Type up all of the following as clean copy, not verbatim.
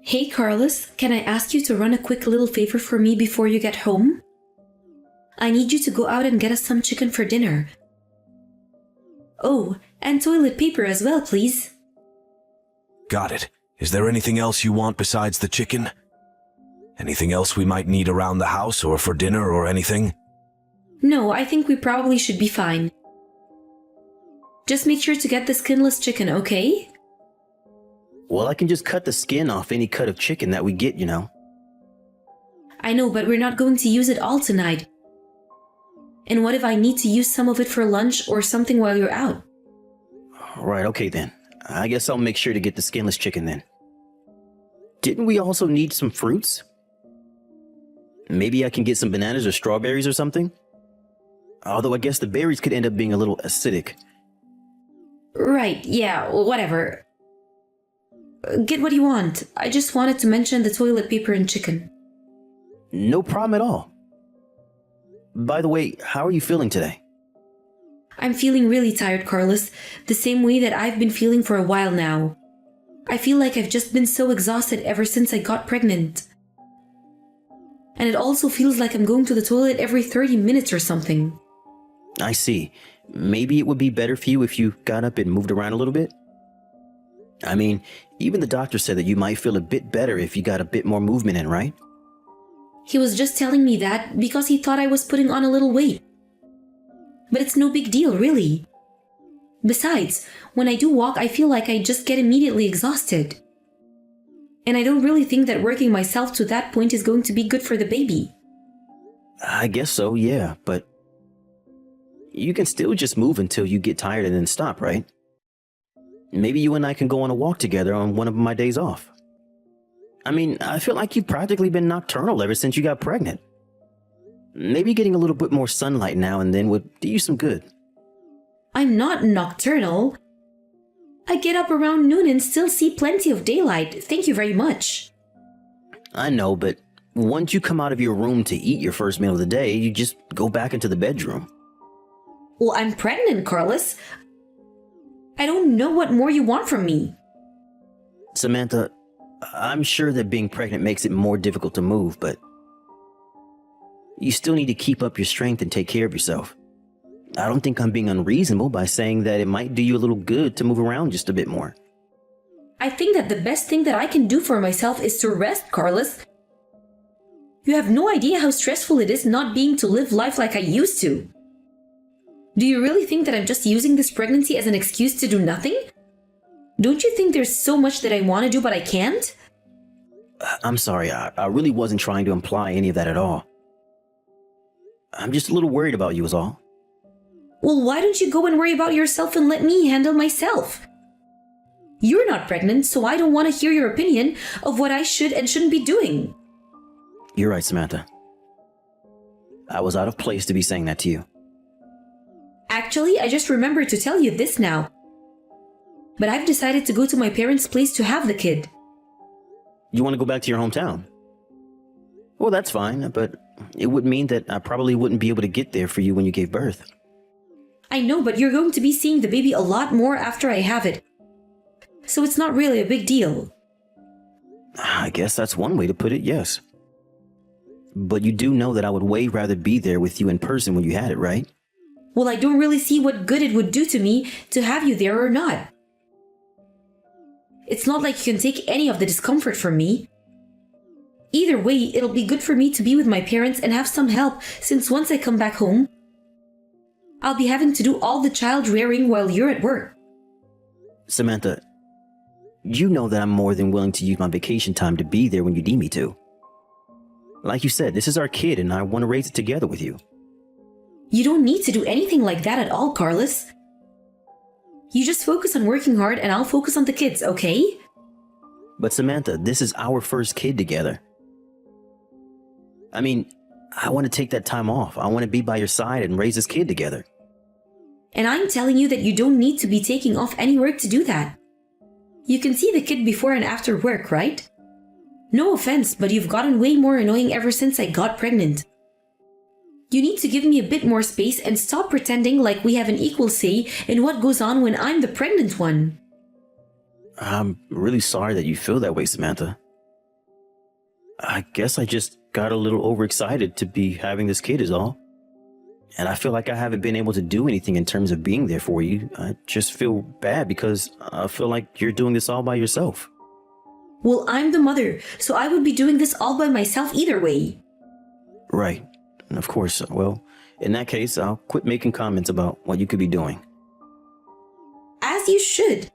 Hey Carlos, can I ask you to run a quick little favor for me before you get home? I need you to go out and get us some chicken for dinner. Oh, and toilet paper as well, please. Got it. Is there anything else you want besides the chicken? Anything else we might need around the house or for dinner or anything? No, I think we probably should be fine. Just make sure to get the skinless chicken, okay? Well, I can just cut the skin off any cut of chicken that we get, you know. I know, but we're not going to use it all tonight. And what if I need to use some of it for lunch or something while you're out? Right, okay then. I guess I'll make sure to get the skinless chicken then. Didn't we also need some fruits? Maybe I can get some bananas or strawberries or something? Although I guess the berries could end up being a little acidic. Right, yeah, whatever. Get what you want. I just wanted to mention the toilet paper and chicken. No problem at all. By the way, how are you feeling today? I'm feeling really tired, Carlos, the same way that I've been feeling for a while now. I feel like I've just been so exhausted ever since I got pregnant. And it also feels like I'm going to the toilet every 30 minutes or something. I see. Maybe it would be better for you if you got up and moved around a little bit? I mean, even the doctor said that you might feel a bit better if you got a bit more movement in, right? He was just telling me that because he thought I was putting on a little weight. But it's no big deal, really. Besides, when I do walk, I feel like I just get immediately exhausted. And I don't really think that working myself to that point is going to be good for the baby. I guess so, yeah, but you can still just move until you get tired and then stop, right? Maybe you and I can go on a walk together on one of my days off. I mean, I feel like you've practically been nocturnal ever since you got pregnant. Maybe getting a little bit more sunlight now and then would do you some good. I'm not nocturnal. I get up around noon and still see plenty of daylight. Thank you very much. I know, but once you come out of your room to eat your first meal of the day, you just go back into the bedroom. Well, I'm pregnant, Carlos. I don't know what more you want from me. Samantha, I'm sure that being pregnant makes it more difficult to move, but you still need to keep up your strength and take care of yourself. I don't think I'm being unreasonable by saying that it might do you a little good to move around just a bit more. I think that the best thing that I can do for myself is to rest, Carlos. You have no idea how stressful it is not being to live life like I used to. Do you really think that I'm just using this pregnancy as an excuse to do nothing? Don't you think there's so much that I want to do but I can't? I'm sorry, I really wasn't trying to imply any of that at all. I'm just a little worried about you is all. Well, why don't you go and worry about yourself and let me handle myself? You're not pregnant, so I don't want to hear your opinion of what I should and shouldn't be doing. You're right, Samantha. I was out of place to be saying that to you. Actually, I just remembered to tell you this now. But I've decided to go to my parents' place to have the kid. You want to go back to your hometown? Well, that's fine, but it would mean that I probably wouldn't be able to get there for you when you gave birth. I know, but you're going to be seeing the baby a lot more after I have it. So it's not really a big deal. I guess that's one way to put it, yes. But you do know that I would way rather be there with you in person when you had it, right? Well, I don't really see what good it would do to me to have you there or not. It's not like you can take any of the discomfort from me. Either way, it'll be good for me to be with my parents and have some help, since once I come back home, I'll be having to do all the child rearing while you're at work. Samantha, you know that I'm more than willing to use my vacation time to be there when you need me to. Like you said, this is our kid and I want to raise it together with you. You don't need to do anything like that at all, Carlos. You just focus on working hard and I'll focus on the kids, okay? But Samantha, this is our first kid together. I mean, I want to take that time off. I want to be by your side and raise this kid together. And I'm telling you that you don't need to be taking off any work to do that. You can see the kid before and after work, right? No offense, but you've gotten way more annoying ever since I got pregnant. You need to give me a bit more space and stop pretending like we have an equal say in what goes on when I'm the pregnant one. I'm really sorry that you feel that way, Samantha. I guess I just got a little overexcited to be having this kid is all. And I feel like I haven't been able to do anything in terms of being there for you. I just feel bad because I feel like you're doing this all by yourself. Well, I'm the mother, so I would be doing this all by myself either way. Right. And of course, well, in that case, I'll quit making comments about what you could be doing. As you should.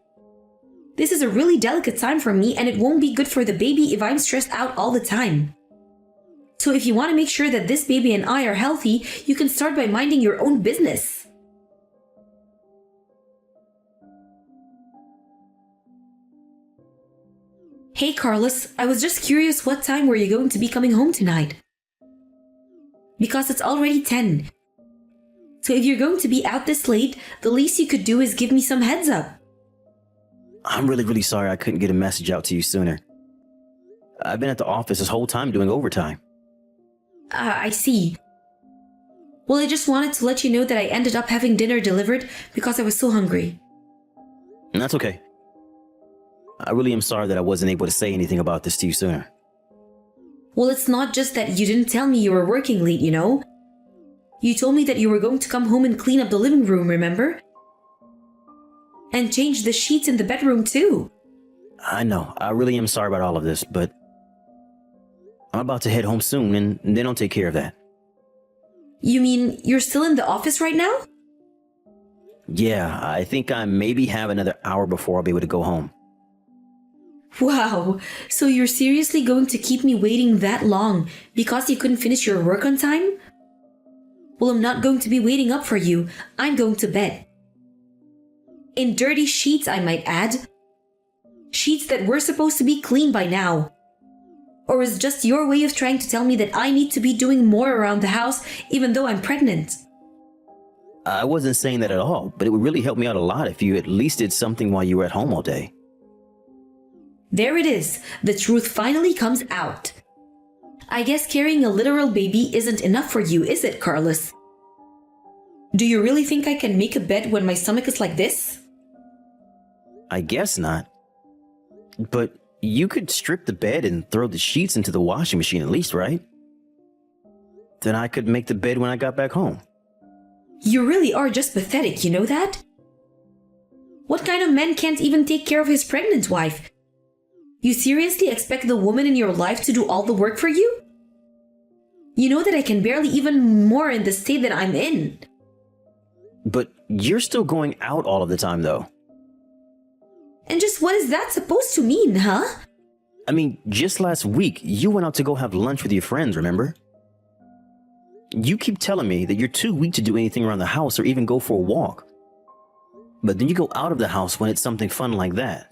This is a really delicate time for me, and it won't be good for the baby if I'm stressed out all the time. So if you want to make sure that this baby and I are healthy, you can start by minding your own business. Hey Carlos, I was just curious, what time were you going to be coming home tonight? Because it's already 10. So if you're going to be out this late, the least you could do is give me some heads up. I'm really sorry I couldn't get a message out to you sooner. I've been at the office this whole time doing overtime. I see. Well, I just wanted to let you know that I ended up having dinner delivered because I was so hungry. And that's okay. I really am sorry that I wasn't able to say anything about this to you sooner. Well, it's not just that you didn't tell me you were working late, you know? You told me that you were going to come home and clean up the living room, remember? And change the sheets in the bedroom too. I know, I really am sorry about all of this, but I'm about to head home soon and then I'll take care of that. You mean you're still in the office right now? Yeah, I think I maybe have another hour before I'll be able to go home. Wow, so you're seriously going to keep me waiting that long because you couldn't finish your work on time? Well, I'm not going to be waiting up for you. I'm going to bed. In dirty sheets, I might add. Sheets that were supposed to be clean by now. Or is it just your way of trying to tell me that I need to be doing more around the house even though I'm pregnant? I wasn't saying that at all, but it would really help me out a lot if you at least did something while you were at home all day. There it is. The truth finally comes out. I guess carrying a literal baby isn't enough for you, is it, Carlos? Do you really think I can make a bed when my stomach is like this? I guess not. But you could strip the bed and throw the sheets into the washing machine at least, right? Then I could make the bed when I got back home. You really are just pathetic, you know that? What kind of man can't even take care of his pregnant wife? You seriously expect the woman in your life to do all the work for you? You know that I can barely even more in the state that I'm in. But you're still going out all of the time, though. And just what is that supposed to mean, huh? I mean, just last week, you went out to go have lunch with your friends, remember? You keep telling me that you're too weak to do anything around the house or even go for a walk. But then you go out of the house when it's something fun like that.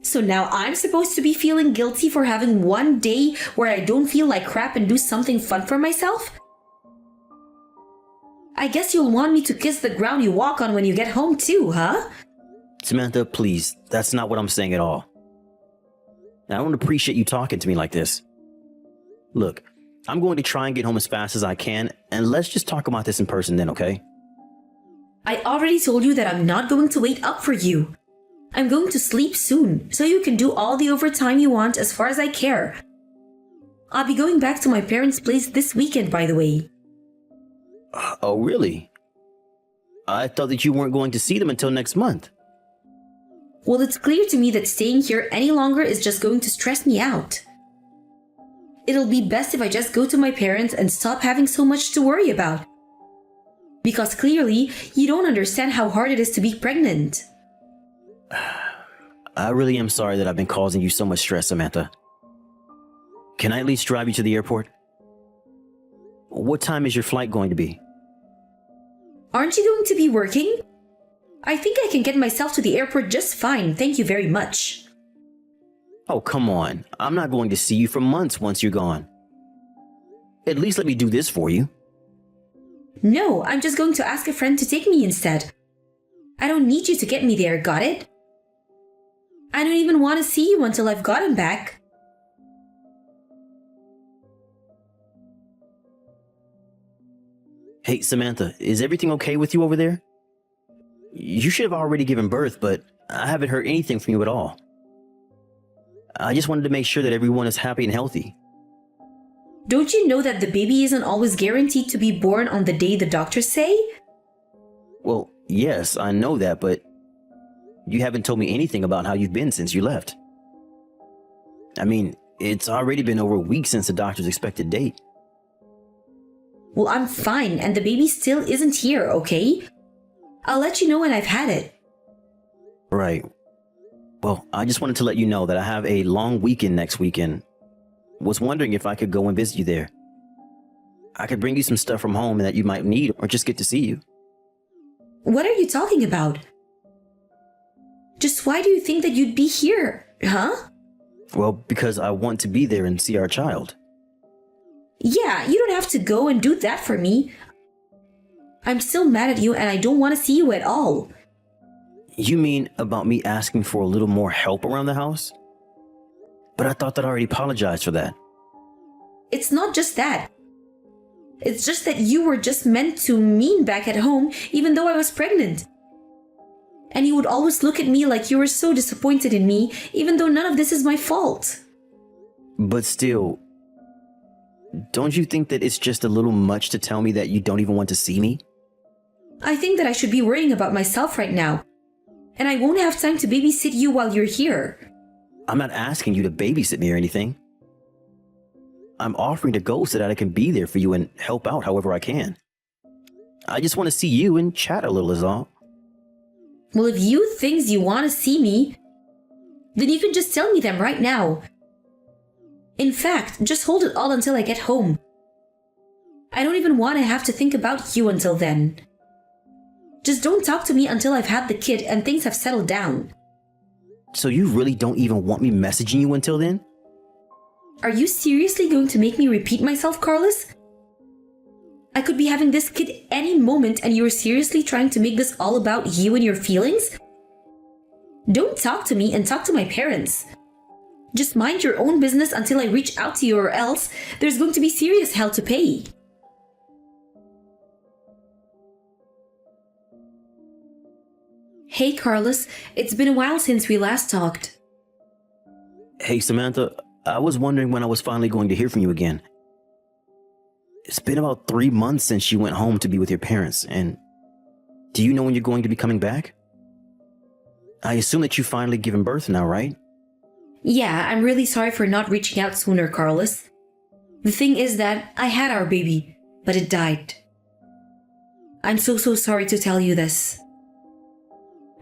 So now I'm supposed to be feeling guilty for having one day where I don't feel like crap and do something fun for myself? I guess you'll want me to kiss the ground you walk on when you get home too, huh? Samantha, please, that's not what I'm saying at all. I don't appreciate you talking to me like this. Look, I'm going to try and get home as fast as I can, and let's just talk about this in person then, okay? I already told you that I'm not going to wait up for you. I'm going to sleep soon, so you can do all the overtime you want as far as I care. I'll be going back to my parents' place this weekend, by the way. Oh, really? I thought that you weren't going to see them until next month. Well, it's clear to me that staying here any longer is just going to stress me out. It'll be best if I just go to my parents and stop having so much to worry about. Because clearly, you don't understand how hard it is to be pregnant. I really am sorry that I've been causing you so much stress, Samantha. Can I at least drive you to the airport? What time is your flight going to be? Aren't you going to be working? I think I can get myself to the airport just fine, thank you very much. Oh, come on. I'm not going to see you for months once you're gone. At least let me do this for you. No, I'm just going to ask a friend to take me instead. I don't need you to get me there, got it? I don't even want to see you until I've gotten back. Hey, Samantha, is everything okay with you over there? You should have already given birth, but I haven't heard anything from you at all. I just wanted to make sure that everyone is happy and healthy. Don't you know that the baby isn't always guaranteed to be born on the day the doctors say? Well, yes, I know that, but you haven't told me anything about how you've been since you left. I mean, it's already been over a week since the doctor's expected date. Well, I'm fine, and the baby still isn't here, okay? I'll let you know when I've had it. Right. Well, I just wanted to let you know that I have a long weekend next weekend. Was wondering if I could go and visit you there. I could bring you some stuff from home that you might need or just get to see you. What are you talking about? Just why do you think that you'd be here, huh? Well, because I want to be there and see our child. Yeah, you don't have to go and do that for me. I'm still mad at you and I don't want to see you at all. You mean about me asking for a little more help around the house? But I thought that I already apologized for that. It's not just that. It's just that you were just meant to mean back at home even though I was pregnant. And you would always look at me like you were so disappointed in me even though none of this is my fault. But still, don't you think that it's just a little much to tell me that you don't even want to see me? I think that I should be worrying about myself right now. And I won't have time to babysit you while you're here. I'm not asking you to babysit me or anything. I'm offering to go so that I can be there for you and help out however I can. I just want to see you and chat a little is all. Well, if you think you want to see me, then you can just tell me them right now. In fact, just hold it all until I get home. I don't even want to have to think about you until then. Just don't talk to me until I've had the kid and things have settled down. So you really don't even want me messaging you until then? Are you seriously going to make me repeat myself, Carlos? I could be having this kid any moment and you're seriously trying to make this all about you and your feelings? Don't talk to me and talk to my parents. Just mind your own business until I reach out to you or else there's going to be serious hell to pay. Hey Carlos, it's been a while since we last talked. Hey Samantha, I was wondering when I was finally going to hear from you again. It's been about 3 months since you went home to be with your parents, and do you know when you're going to be coming back? I assume that you've finally given birth now, right? Yeah, I'm really sorry for not reaching out sooner, Carlos. The thing is that I had our baby, but it died. I'm so sorry to tell you this.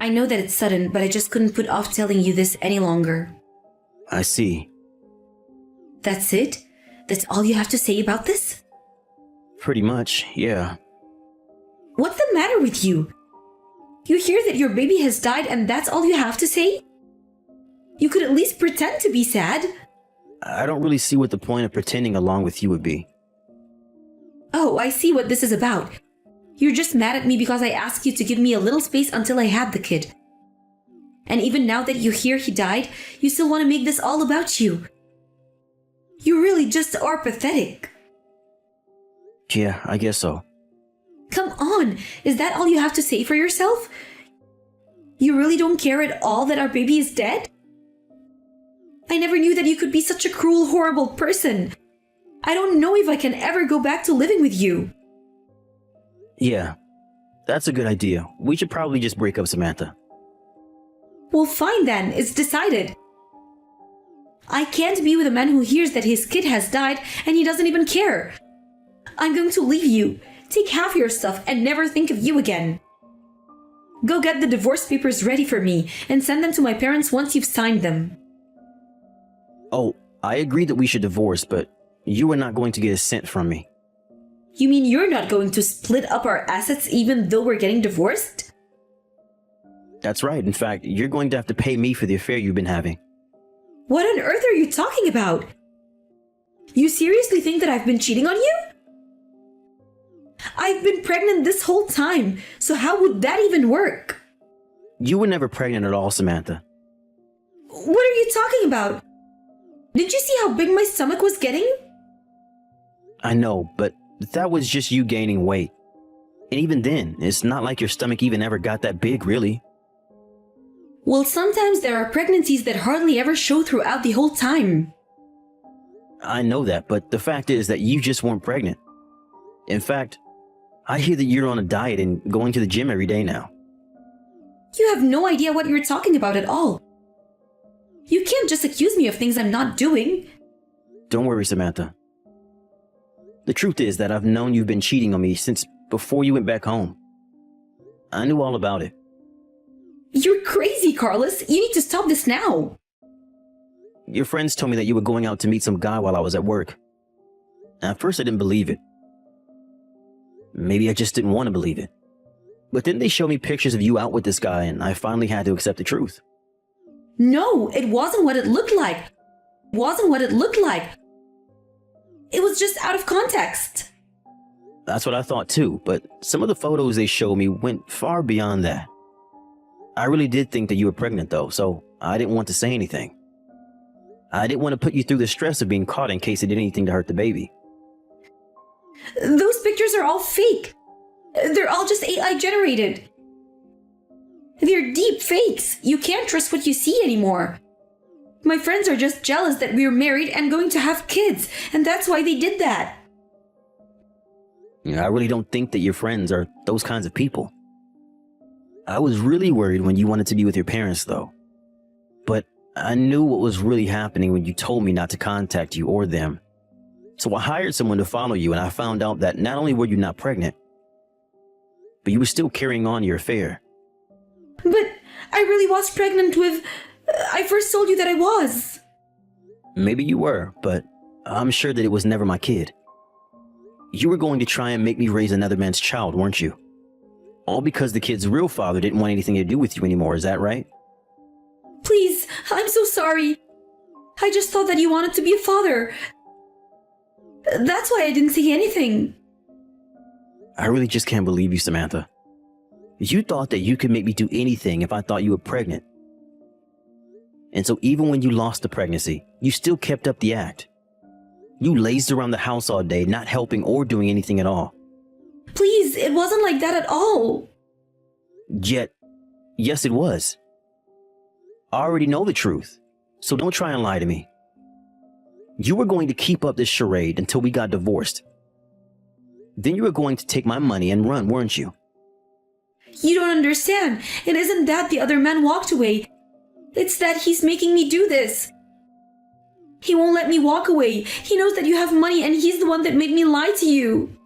I know that it's sudden, but I just couldn't put off telling you this any longer. I see. That's it? That's all you have to say about this? Pretty much, yeah. What's the matter with you? You hear that your baby has died and that's all you have to say? You could at least pretend to be sad. I don't really see what the point of pretending along with you would be. Oh, I see what this is about. You're just mad at me because I asked you to give me a little space until I had the kid. And even now that you hear he died, you still want to make this all about you. You really just are pathetic. Yeah, I guess so. Come on, is that all you have to say for yourself? You really don't care at all that our baby is dead? I never knew that you could be such a cruel, horrible person. I don't know if I can ever go back to living with you. Yeah, that's a good idea. We should probably just break up, Samantha. Well, fine then, it's decided. I can't be with a man who hears that his kid has died and he doesn't even care. I'm going to leave you, take half your stuff, and never think of you again. Go get the divorce papers ready for me and send them to my parents once you've signed them. Oh, I agree that we should divorce, but you are not going to get a cent from me. You mean you're not going to split up our assets even though we're getting divorced? That's right. In fact, you're going to have to pay me for the affair you've been having. What on earth are you talking about? You seriously think that I've been cheating on you? I've been pregnant this whole time, so how would that even work? You were never pregnant at all, Samantha. What are you talking about? Did you see how big my stomach was getting? I know, but that was just you gaining weight. And even then, it's not like your stomach even ever got that big, really. Well, sometimes there are pregnancies that hardly ever show throughout the whole time. I know that, but the fact is that you just weren't pregnant. In fact, I hear that you're on a diet and going to the gym every day now. You have no idea what you're talking about at all. You can't just accuse me of things I'm not doing. Don't worry, Samantha. The truth is that I've known you've been cheating on me since before you went back home. I knew all about it. You're crazy, Carlos. You need to stop this now. Your friends told me that you were going out to meet some guy while I was at work. At first, I didn't believe it. Maybe I just didn't want to believe it. But then they showed me pictures of you out with this guy, and I finally had to accept the truth. No, it wasn't what it looked like. It wasn't what it looked like. It was just out of context. That's what I thought too, but some of the photos they showed me went far beyond that. I really did think that you were pregnant though, so I didn't want to say anything. I didn't want to put you through the stress of being caught in case it did anything to hurt the baby. Those pictures are all fake. They're all just AI generated. They're deep fakes. You can't trust what you see anymore. My friends are just jealous that we're married and going to have kids, and that's why they did that. I really don't think that your friends are those kinds of people. I was really worried when you wanted to be with your parents though. But I knew what was really happening when you told me not to contact you or them. So I hired someone to follow you, and I found out that not only were you not pregnant, but you were still carrying on your affair. But I really was pregnant with... I first told you that I was. Maybe you were, but I'm sure that it was never my kid. You were going to try and make me raise another man's child, weren't you? All because the kid's real father didn't want anything to do with you anymore, is that right? Please, I'm so sorry. I just thought that you wanted to be a father. That's why I didn't say anything. I really just can't believe you, Samantha. You thought that you could make me do anything if I thought you were pregnant. And so even when you lost the pregnancy, you still kept up the act. You lazed around the house all day, not helping or doing anything at all. Please, it wasn't like that at all. Yet, yes it was. I already know the truth, so don't try and lie to me. You were going to keep up this charade until we got divorced. Then you were going to take my money and run, weren't you? You don't understand. It isn't that the other man walked away. It's that he's making me do this. He won't let me walk away. He knows that you have money and he's the one that made me lie to you.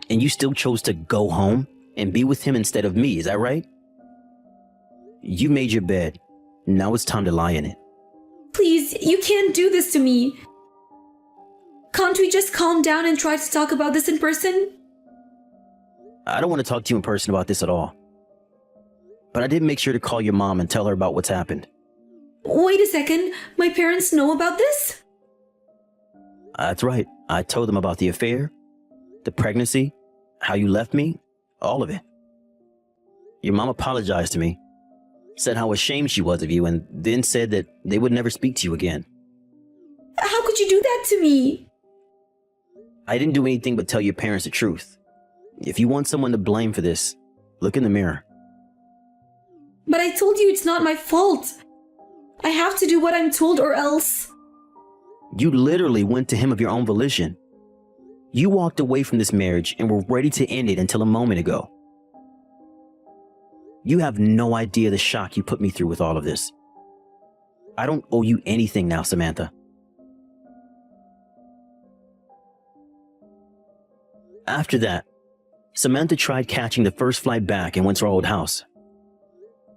And you still chose to go home and be with him instead of me, is that right? You made your bed. Now it's time to lie in it. Please, you can't do this to me. Can't we just calm down and try to talk about this in person? I don't want to talk to you in person about this at all. But I did make sure to call your mom and tell her about what's happened. Wait a second. My parents know about this? That's right. I told them about the affair, the pregnancy, how you left me, all of it. Your mom apologized to me, said how ashamed she was of you, and then said that they would never speak to you again. How could you do that to me? I didn't do anything but tell your parents the truth. If you want someone to blame for this, look in the mirror. But I told you it's not my fault. I have to do what I'm told or else. You literally went to him of your own volition. You walked away from this marriage and were ready to end it until a moment ago. You have no idea the shock you put me through with all of this. I don't owe you anything now, Samantha. After that, Samantha tried catching the first flight back and went to her old house.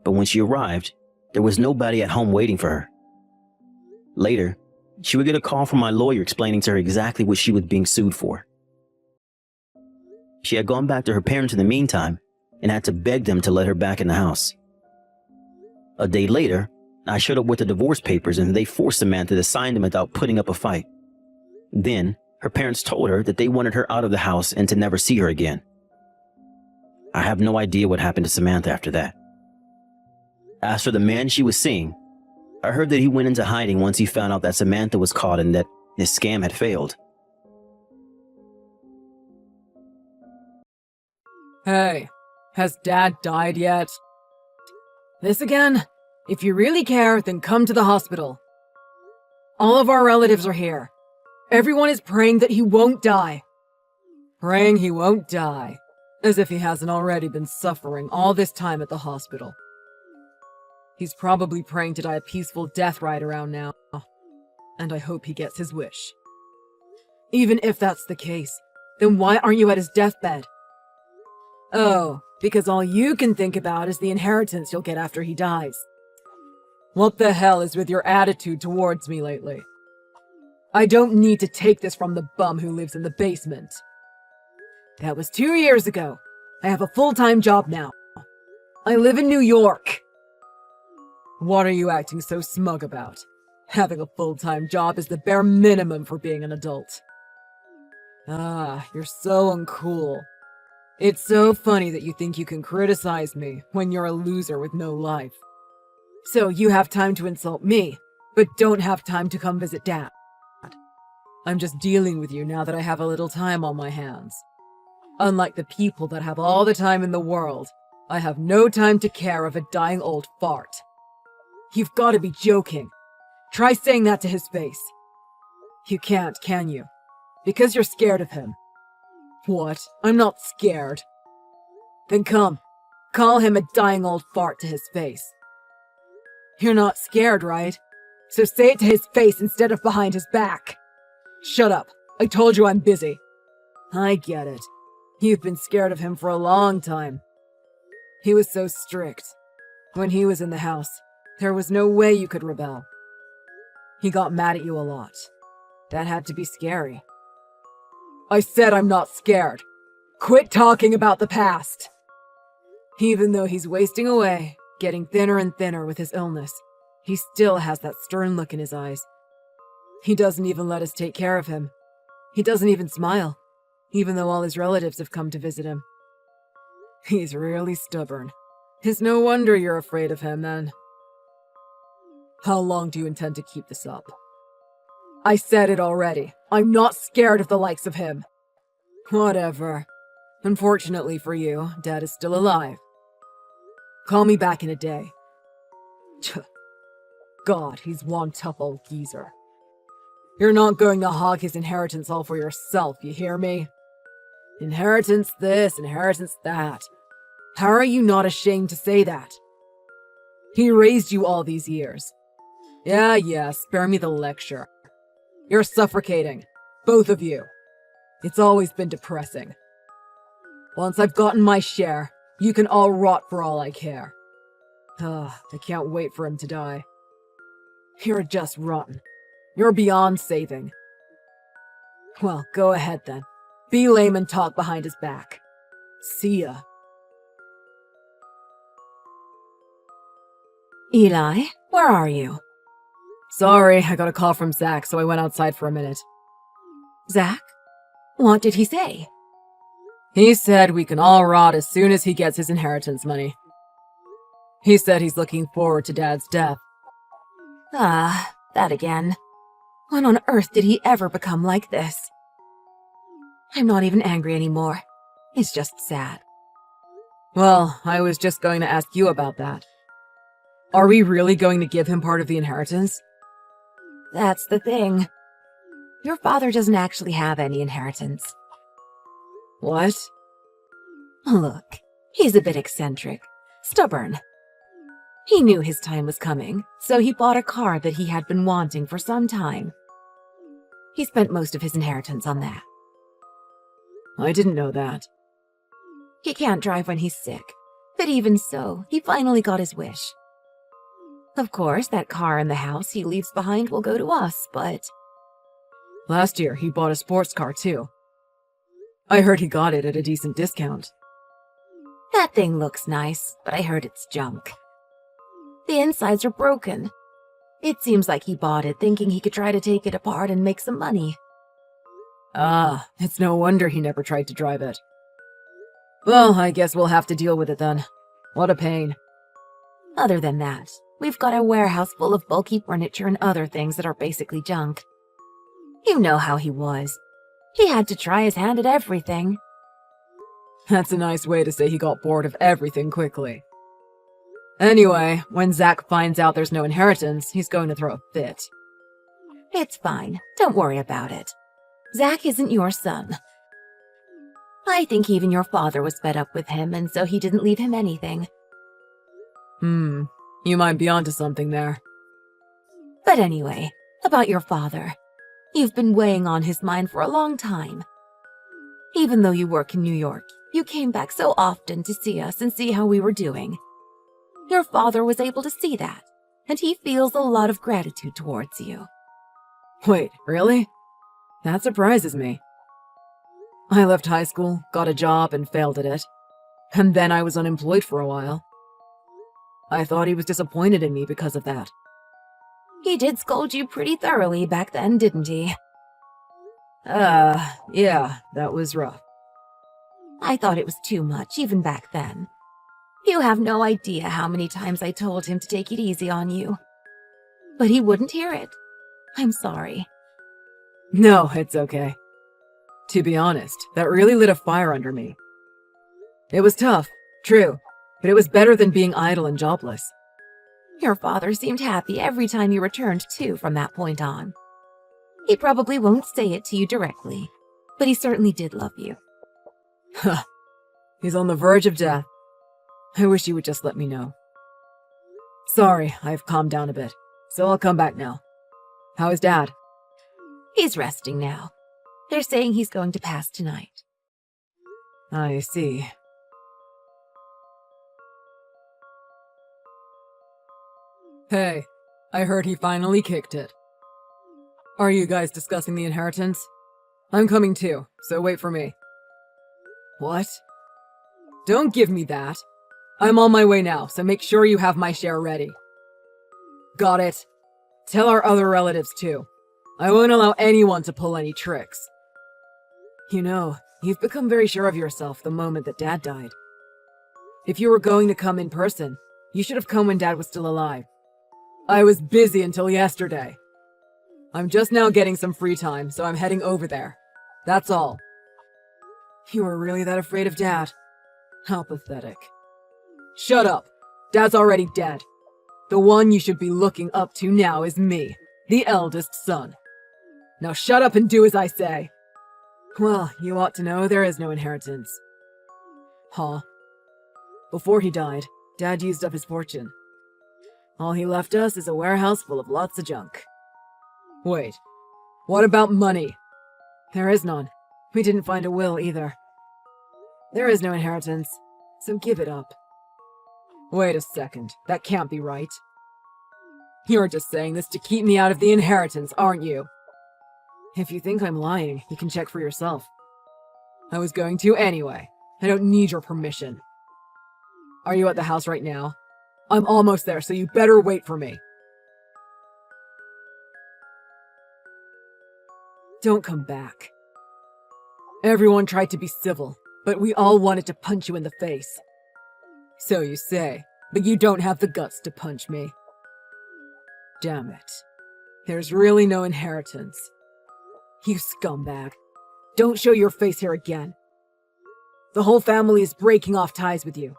But when she arrived, there was nobody at home waiting for her. Later, she would get a call from my lawyer explaining to her exactly what she was being sued for. She had gone back to her parents in the meantime and had to beg them to let her back in the house. A day later, I showed up with the divorce papers and they forced Samantha to sign them without putting up a fight. Then, her parents told her that they wanted her out of the house and to never see her again. I have no idea what happened to Samantha after that. As for the man she was seeing, I heard that he went into hiding once he found out that Samantha was caught and that his scam had failed. Hey, has Dad died yet? This again? If you really care, then come to the hospital. All of our relatives are here. Everyone is praying that he won't die. Praying he won't die. As if he hasn't already been suffering all this time at the hospital. He's probably praying to die a peaceful death right around now. And I hope he gets his wish. Even if that's the case, then why aren't you at his deathbed? Oh, because all you can think about is the inheritance you'll get after he dies. What the hell is with your attitude towards me lately? I don't need to take this from the bum who lives in the basement. That was 2 years ago. I have a full-time job now. I live in New York. What are you acting so smug about? Having a full-time job is the bare minimum for being an adult. Ah, you're so uncool. It's so funny that you think you can criticize me when you're a loser with no life. So you have time to insult me, but don't have time to come visit Dad. I'm just dealing with you now that I have a little time on my hands. Unlike the people that have all the time in the world, I have no time to care of a dying old fart. You've got to be joking. Try saying that to his face. You can't, can you? Because you're scared of him. What? I'm not scared. Then come. Call him a dying old fart to his face. You're not scared, right? So say it to his face instead of behind his back. Shut up. I told you I'm busy. I get it. You've been scared of him for a long time. He was so strict. When he was in the house, there was no way you could rebel. He got mad at you a lot. That had to be scary. I said I'm not scared. Quit talking about the past. Even though he's wasting away, getting thinner and thinner with his illness, he still has that stern look in his eyes. He doesn't even let us take care of him. He doesn't even smile, even though all his relatives have come to visit him. He's really stubborn. It's no wonder you're afraid of him, then. How long do you intend to keep this up? I said it already. I'm not scared of the likes of him. Whatever. Unfortunately for you, Dad is still alive. Call me back in a day. God, he's one tough old geezer. You're not going to hog his inheritance all for yourself, you hear me? Inheritance this, inheritance that. How are you not ashamed to say that? He raised you all these years. Yeah, spare me the lecture. You're suffocating. Both of you. It's always been depressing. Once I've gotten my share, you can all rot for all I care. I can't wait for him to die. You're just rotten. You're beyond saving. Well, go ahead then. Be lame and talk behind his back. See ya. Eli, where are you? Sorry, I got a call from Zach, so I went outside for a minute. Zach? What did he say? He said we can all rot as soon as he gets his inheritance money. He said he's looking forward to Dad's death. Ah, that again. When on earth did he ever become like this? I'm not even angry anymore. It's just sad. Well, I was just going to ask you about that. Are we really going to give him part of the inheritance? That's the thing. Your father doesn't actually have any inheritance. What? Look, he's a bit eccentric, stubborn. He knew his time was coming, so he bought a car that he had been wanting for some time. He spent most of his inheritance on that. I didn't know that. He can't drive when he's sick, but even so, he finally got his wish. Of course, that car and the house he leaves behind will go to us, but... Last year, he bought a sports car, too. I heard he got it at a decent discount. That thing looks nice, but I heard it's junk. The insides are broken. It seems like he bought it thinking he could try to take it apart and make some money. Ah, it's no wonder he never tried to drive it. Well, I guess we'll have to deal with it then. What a pain. Other than that, we've got a warehouse full of bulky furniture and other things that are basically junk. You know how he was. He had to try his hand at everything. That's a nice way to say he got bored of everything quickly. Anyway, when Zach finds out there's no inheritance, he's going to throw a fit. It's fine. Don't worry about it. Zach isn't your son. I think even your father was fed up with him, and so he didn't leave him anything. You might be onto something there. But anyway, about your father. You've been weighing on his mind for a long time. Even though you work in New York, you came back so often to see us and see how we were doing. Your father was able to see that, and he feels a lot of gratitude towards you. Wait, really? That surprises me. I left high school, got a job, and failed at it. And then I was unemployed for a while. I thought he was disappointed in me because of that. He did scold you pretty thoroughly back then, didn't he? Yeah, that was rough. I thought it was too much, even back then. You have no idea how many times I told him to take it easy on you. But he wouldn't hear it. I'm sorry. No, it's okay. To be honest, that really lit a fire under me. It was tough, true, but it was better than being idle and jobless. Your father seemed happy every time you returned, too, from that point on. He probably won't say it to you directly, but he certainly did love you. Huh. He's on the verge of death. I wish he would just let me know. Sorry, I've calmed down a bit, so I'll come back now. How is Dad? He's resting now. They're saying he's going to pass tonight. I see. Hey, I heard he finally kicked it. Are you guys discussing the inheritance? I'm coming too, so wait for me. What? Don't give me that. I'm on my way now, so make sure you have my share ready. Got it. Tell our other relatives too. I won't allow anyone to pull any tricks. You know, you've become very sure of yourself the moment that Dad died. If you were going to come in person, you should have come when Dad was still alive. I was busy until yesterday. I'm just now getting some free time, so I'm heading over there. That's all. You were really that afraid of Dad? How pathetic. Shut up. Dad's already dead. The one you should be looking up to now is me, the eldest son. Now shut up and do as I say. Well, you ought to know there is no inheritance. Huh. Before he died, Dad used up his fortune. All he left us is a warehouse full of lots of junk. Wait, what about money? There is none. We didn't find a will either. There is no inheritance, so give it up. Wait a second, that can't be right. You're just saying this to keep me out of the inheritance, aren't you? If you think I'm lying, you can check for yourself. I was going to anyway. I don't need your permission. Are you at the house right now? I'm almost there, so you better wait for me. Don't come back. Everyone tried to be civil, but we all wanted to punch you in the face. So you say, but you don't have the guts to punch me. Damn it. There's really no inheritance. You scumbag. Don't show your face here again. The whole family is breaking off ties with you.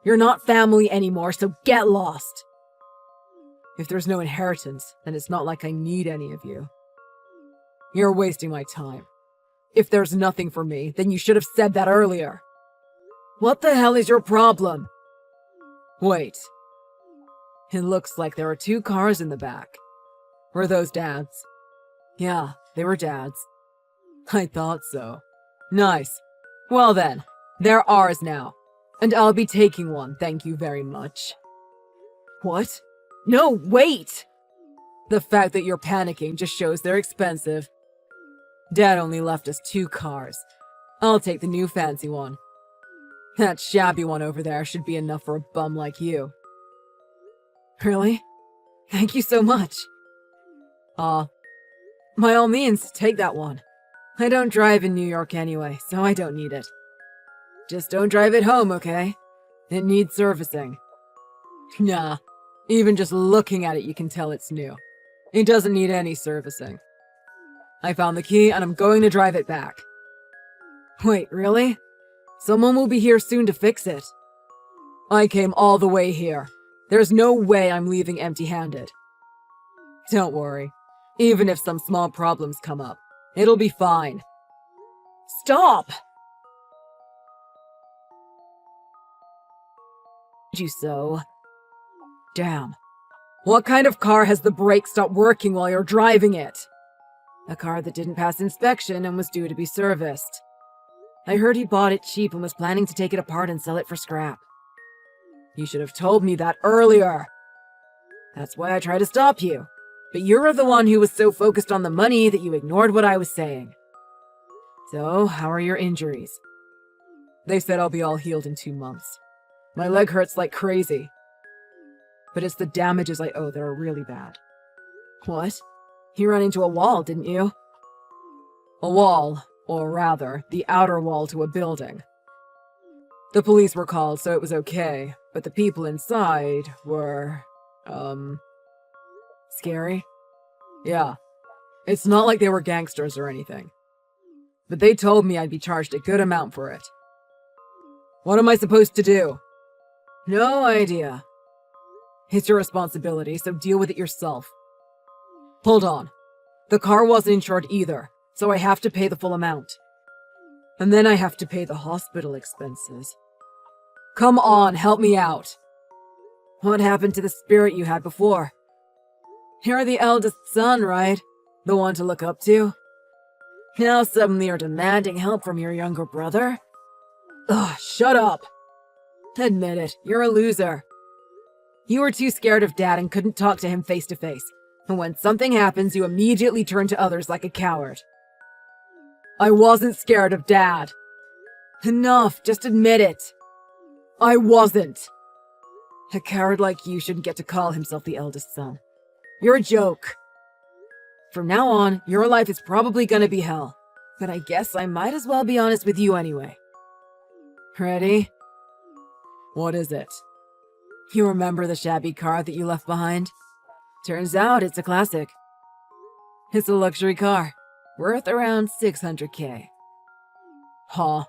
You're not family anymore, so get lost. If there's no inheritance, then it's not like I need any of you. You're wasting my time. If there's nothing for me, then you should have said that earlier. What the hell is your problem? Wait. It looks like there are 2 cars in the back. Were those Dad's? Yeah, they were Dad's. I thought so. Nice. Well then, they're ours now. And I'll be taking one, thank you very much. What? No, wait! The fact that you're panicking just shows they're expensive. Dad only left us 2 cars. I'll take the new fancy one. That shabby one over there should be enough for a bum like you. Really? Thank you so much. By all means, take that one. I don't drive in New York anyway, so I don't need it. Just don't drive it home, okay? It needs servicing. Nah, even just looking at it you can tell it's new. It doesn't need any servicing. I found the key and I'm going to drive it back. Wait, really? Someone will be here soon to fix it. I came all the way here. There's no way I'm leaving empty-handed. Don't worry. Even if some small problems come up, it'll be fine. Stop! You so. Damn. What kind of car has the brakes stopped working while you're driving it? A car that didn't pass inspection and was due to be serviced. I heard he bought it cheap and was planning to take it apart and sell it for scrap. You should have told me that earlier. That's why I tried to stop you. But you're the one who was so focused on the money that you ignored what I was saying. So, how are your injuries? They said I'll be all healed in 2 months. My leg hurts like crazy. But it's the damages I owe that are really bad. What? You ran into a wall, didn't you? A wall, or rather, the outer wall to a building. The police were called, so it was okay, but the people inside were, scary? Yeah. It's not like they were gangsters or anything. But they told me I'd be charged a good amount for it. What am I supposed to do? No idea. It's your responsibility, so deal with it yourself. Hold on. The car wasn't insured either, so I have to pay the full amount. And then I have to pay the hospital expenses. Come on, help me out. What happened to the spirit you had before? You're the eldest son, right? The one to look up to? Now suddenly you're demanding help from your younger brother? Ugh, shut up! Admit it, you're a loser. You were too scared of Dad and couldn't talk to him face to face. And when something happens, you immediately turn to others like a coward. I wasn't scared of Dad. Enough, just admit it. I wasn't. A coward like you shouldn't get to call himself the eldest son. You're a joke. From now on, your life is probably gonna be hell. But I guess I might as well be honest with you anyway. Ready? What is it? You remember the shabby car that you left behind? Turns out it's a classic. It's a luxury car, worth around 600K. Huh.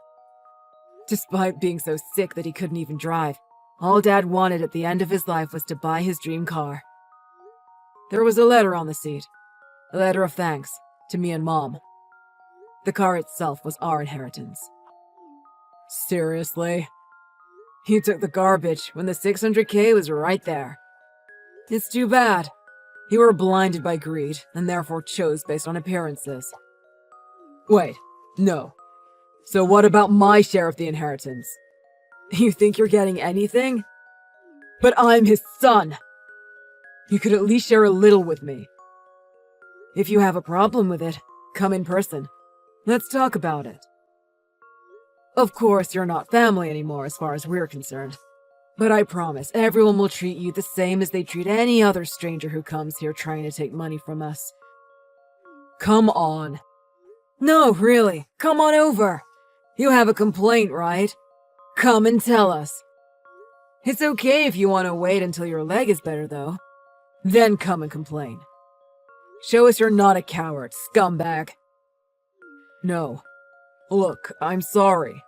Despite being so sick that he couldn't even drive, all Dad wanted at the end of his life was to buy his dream car. There was a letter on the seat. A letter of thanks to me and Mom. The car itself was our inheritance. Seriously? You took the garbage when the 600K was right there. It's too bad. You were blinded by greed and therefore chose based on appearances. Wait, no. So what about my share of the inheritance? You think you're getting anything? But I'm his son! You could at least share a little with me. If you have a problem with it, come in person. Let's talk about it. Of course, you're not family anymore as far as we're concerned. But I promise everyone will treat you the same as they treat any other stranger who comes here trying to take money from us. Come on. No, really, come on over. You have a complaint, right? Come and tell us. It's okay if you want to wait until your leg is better, though. Then come and complain. Show us you're not a coward, scumbag. No. Look, I'm sorry.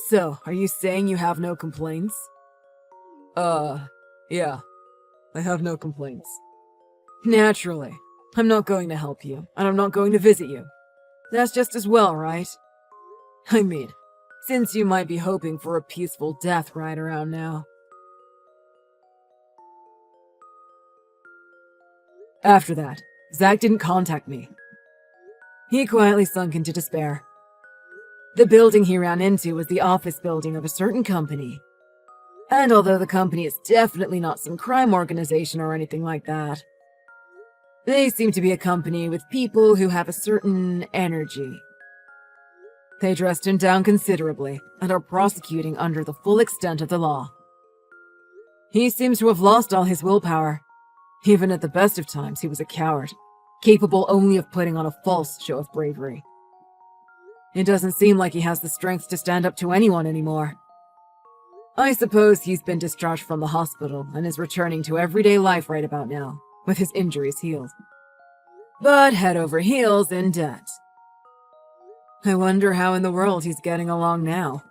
So, are you saying you have no complaints? Yeah. I have no complaints. Naturally. I'm not going to help you, and I'm not going to visit you. That's just as well, right? I mean, since you might be hoping for a peaceful death right around now. After that, Zach didn't contact me. He quietly sunk into despair. The building he ran into was the office building of a certain company. And although the company is definitely not some crime organization or anything like that, they seem to be a company with people who have a certain energy. They dressed him down considerably and are prosecuting under the full extent of the law. He seems to have lost all his willpower. Even at the best of times, he was a coward, capable only of putting on a false show of bravery. It doesn't seem like he has the strength to stand up to anyone anymore. I suppose he's been discharged from the hospital and is returning to everyday life right about now, with his injuries healed. But head over heels in debt. I wonder how in the world he's getting along now.